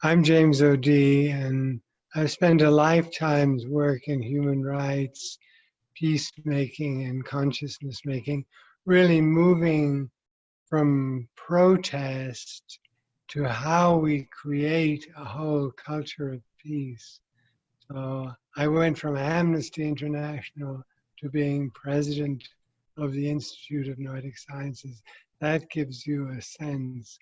I'm James O'D, and I've spent a lifetime's work in human rights, peacemaking, and consciousness making, really moving from protest to how we create a whole culture of peace. So I went from Amnesty International to being president of the Institute of Noetic Sciences. That gives you a sense.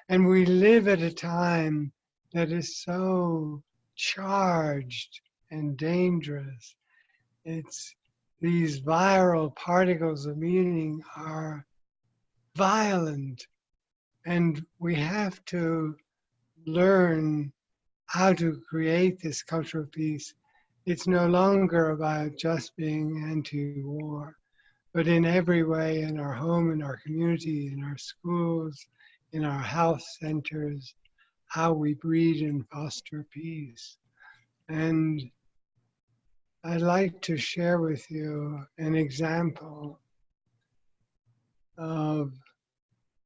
And we live at a time that is so charged and dangerous. It's these viral particles of meaning are violent, and we have to learn how to create this culture of peace. It's no longer about just being anti-war, but in every way, in our home, in our community, in our schools, in our health centers, how we breed and foster peace. And I'd like to share with you an example of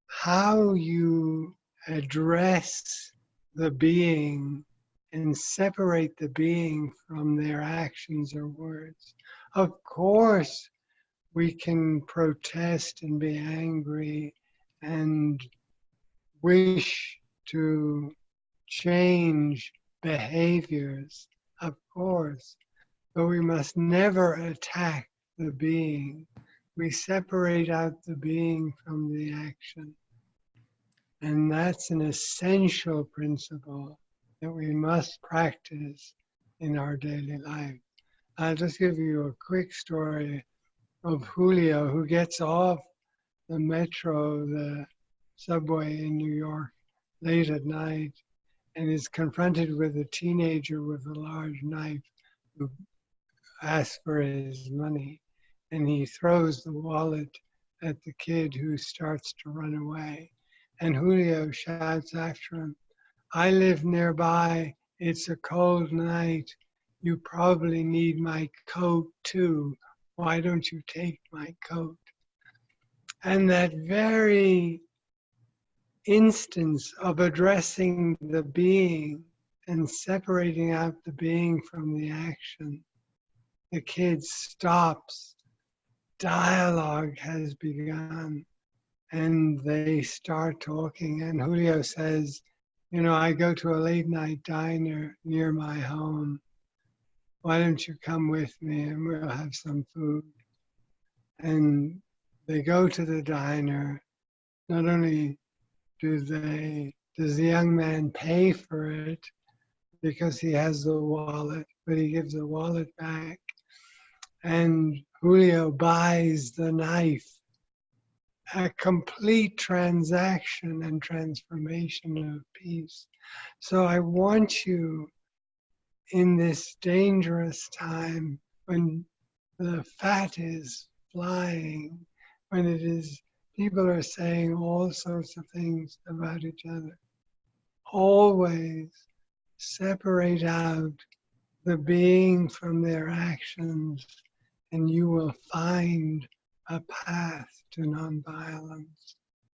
how you address the being and separate the being from their actions or words. Of course, we can protest and be angry and wish to change behaviors, of course, but we must never attack the being. We separate out the being from the action. And that's an essential principle that we must practice in our daily life. I'll just give you a quick story of Julio, who gets off the metro, the subway in New York, late at night, and is confronted with a teenager with a large knife who asks for his money. And he throws the wallet at the kid, who starts to run away. And Julio shouts after him, "I live nearby. It's a cold night. You probably need my coat too. Why don't you take my coat?" And that very instance of addressing the being and separating out the being from the action, the kid stops, dialogue has begun, and they start talking. And Julio says, I go to a late night diner near my home. Why don't you come with me and we'll have some food? And they go to the diner. Not only does the young man pay for it because he has the wallet, but he gives the wallet back. And Julio buys the knife. A complete transaction and transformation of peace. So I want you, in this dangerous time when the fat is flying, when it is, people are saying all sorts of things about each other, always separate out the being from their actions, and you will find a path to nonviolence.